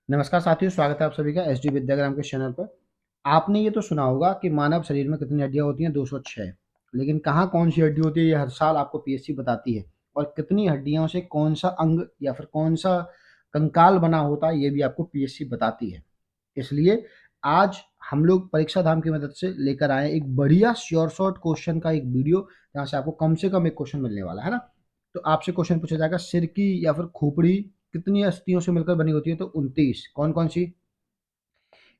नमस्कार साथियों, स्वागत है आप सभी का एसडी विद्याग्राम के चैनल पर। आपने ये तो सुना होगा कि मानव शरीर में कितनी हड्डियां होती हैं, 206। लेकिन कहाँ कौन सी हड्डी होती है, ये हर साल आपको पीएससी बताती है। और कितनी हड्डियों से कौन सा अंग या फिर कौन सा कंकाल बना होता है, ये भी आपको पीएससी बताती है। इसलिए आज हम लोग परीक्षा धाम की मदद से लेकर आए एक बढ़िया श्योर शॉर्ट क्वेश्चन का एक वीडियो, जहाँ से आपको कम से कम एक क्वेश्चन मिलने वाला है ना। तो आपसे क्वेश्चन पूछा जाएगा, सिर की या फिर खोपड़ी कितनी अस्थियों से मिलकर बनी होती है? तो 29। कौन कौन सी?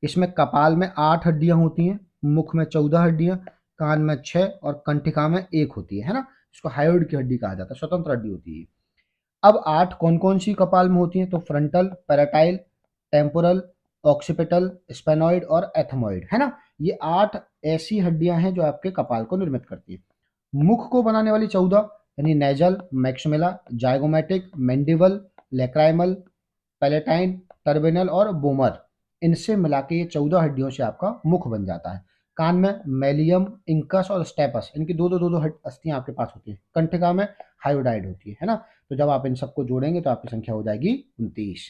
इसमें कपाल में 8 हड्डियां होती हैं, मुख में 14 हड्डियां, कान में 6 और कंठिका में 1 होती है ना। इसको हायोइड की हड्डी कहा जाता है, स्वतंत्र हड्डी होती है। अब 8 कौन कौन सी कपाल में होती हैं? तो फ्रंटल, पैराटाइल, टेम्पोरल, ऑक्सीपिटल, स्पेनॉइड और एथमॉइड, है ना। ये 8 ऐसी हड्डियां हैं जो आपके कपाल को निर्मित करती है। मुख को बनाने वाली 14 यानी nasal, maxilla, zygomatic, mandible, lacrimal, palatine, turbinal और बोमर, इनसे मिला के ये 14 हड्डियों से आपका मुख बन जाता है। कान में मेलियम, इंकस और स्टेपस, इनकी दो अस्थियां आपके पास होती हैं। कंठिका में हायोडाइड होती है ना। तो जब आप इन सबको जोड़ेंगे तो आपकी संख्या हो जाएगी 29।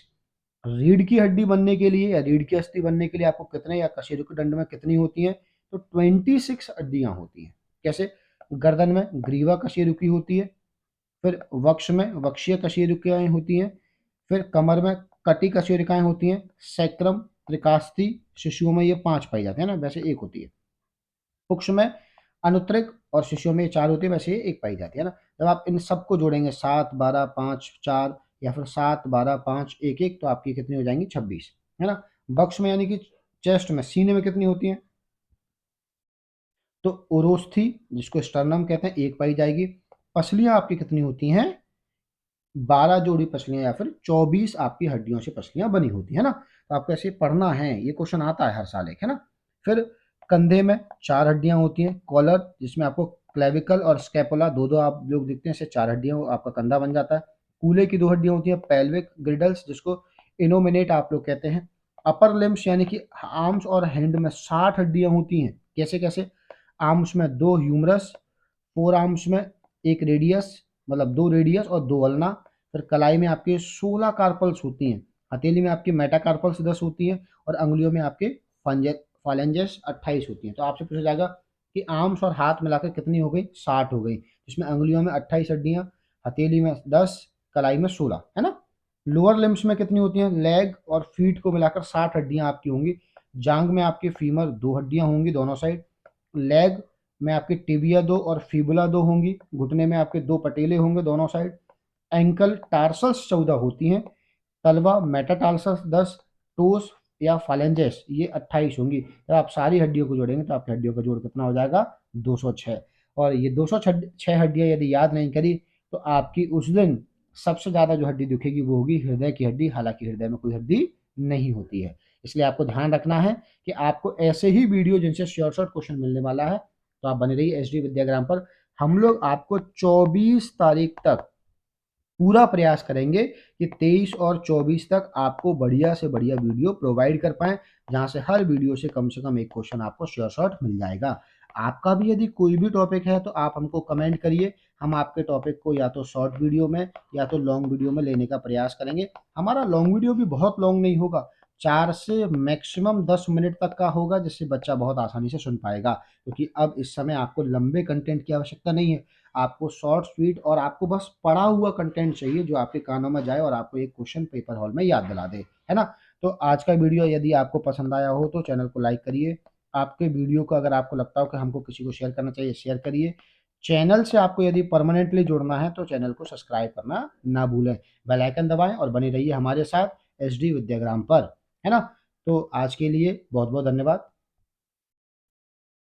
रीढ़ की हड्डी बनने के लिए या रीढ़ की अस्थि बनने के लिए आपको कितने, या कशेरुकी दंड में कितनी होती हैं? तो 26 हड्डियां होती हैं। कैसे? गर्दन में ग्रीवा कशेरुकी होती है, फिर वक्ष में वक्षीय कशेरुकियाएं होती हैं, फिर कमर में कटी कशेरुकियाएं होती हैं, सैक्रम, त्रिकास्थि, शिशुओं में ये 5 पाई जाती है ना, वैसे 1 होती है। पुक्ष में अनुत्तरिक और शिशुओं में ये 4 होती है, वैसे ये 1 पाई जाती है ना। जब आप इन सबको जोड़ेंगे 7, 12, 5, 4 या फिर 7, 12, 5, 1, 1, तो आपकी कितनी हो जाएंगी? 26, है ना। बक्ष में यानी कि चेस्ट में, सीने में कितनी होती हैं? तो उरोस्थी, जिसको स्टर्नम कहते हैं, 1 पाई जाएगी। पसलियां आपकी कितनी होती हैं? 12 जोड़ी पसलियां या फिर 24 आपकी हड्डियों से पसलियां बनी होती है ना। तो आपको ऐसे पढ़ना है, ये क्वेश्चन आता है हर साल एक, है ना। फिर कंधे में 4 हड्डियां होती हैं। कॉलर, जिसमें आपको क्लेविकल और स्कैपुला दो दो आप लोग देखते हैं, इससे 4 हड्डियां, आपका कंधा बन जाता है। कूल्हे की 2 हड्डियां होती हैं। पेल्विक ग्रिडल्स, जिसको इनोमिनेट आप लोग कहते हैं। अपर लिम्स यानी कि आर्म्स और हैंड में 60 हड्डियां होती हैं। कैसे कैसे? आर्म्स में 2 ह्यूमरस, फोर आर्म्स में 1 रेडियस, मतलब 2 रेडियस और 2 अल्ना। फिर कलाई में आपके 16 कार्पल्स होती हैं। हथेली में आपकी मेटाकार्पल्स 10 होती हैं। और अंगुलियों में आपके फालेंजेस 28 होती हैं। तो आपसे पूछा जाएगा कि आर्म्स और हाथ मिलाकर कितनी हो गई? 60 हो गई, जिसमें अंगुलियों में 28 हड्डियां, हथेली में 10, कलाई में 16, है ना। लोअर लिम्स में कितनी होती हैं? लेग और फीट को मिलाकर 60 हड्डियां आपकी होंगी। जांग में आपके फीमर 2 हड्डियां होंगी दोनों साइड। लेग में आपकी टिबिया 2 और फिबुला 2 होंगी। घुटने में आपके 2 पटेले होंगे दोनों साइड। एंकल टार्सल्स 14 होती हैं। तलवा मेटाटार्सल्स 10, टोस या फालेंजेस ये 28 होंगी। जब आप सारी हड्डियों को जोड़ेंगे तो आपकी हड्डियों का जोड़ कितना हो जाएगा? 206। और ये 206 हड्डियां यदि याद नहीं करी तो आपकी उस दिन सबसे ज़्यादा जो हड्डी दिखेगी वो होगी हृदय की हड्डी। हालांकि हृदय में कोई हड्डी नहीं होती है। इसलिए आपको ध्यान रखना है कि आपको ऐसे ही वीडियो जिनसे शॉर्ट शॉर्ट क्वेश्चन मिलने वाला है, तो आप बने रहिए एसडी विद्याग्राम पर। हम लोग आपको 24 तारीख तक पूरा प्रयास करेंगे कि 23 और 24 तक आपको बढ़िया से बढ़िया वीडियो प्रोवाइड कर पाएँ, जहाँ से कम एक क्वेश्चन आपको श्योर शॉट मिल जाएगा। आपका भी यदि कोई भी टॉपिक है तो आप हमको कमेंट करिए, हम आपके टॉपिक को या तो शॉर्ट वीडियो में या तो लॉन्ग वीडियो में लेने का प्रयास करेंगे। हमारा लॉन्ग वीडियो भी बहुत लॉन्ग नहीं होगा, 4 से मैक्सिमम 10 मिनट तक का होगा, जिससे बच्चा बहुत आसानी से सुन पाएगा। क्योंकि अब इस समय आपको लंबे कंटेंट की आवश्यकता नहीं है, आपको शॉर्ट स्वीट और आपको बस पढ़ा हुआ कंटेंट चाहिए जो आपके कानों में जाए और आपको एक क्वेश्चन पेपर हॉल में याद दिला दे, है ना। तो आज का वीडियो यदि आपको पसंद आया हो तो चैनल को लाइक करिए। आपके वीडियो को अगर आपको लगता हो कि हमको किसी को शेयर करना चाहिए, शेयर करिए। चैनल से आपको यदि परमानेंटली जुड़ना है तो चैनल को सब्सक्राइब करना ना भूलें। बेल आइकन दबाएं और बने रहिए हमारे साथ एसडी विद्याग्राम पर, है ना। तो आज के लिए बहुत बहुत धन्यवाद।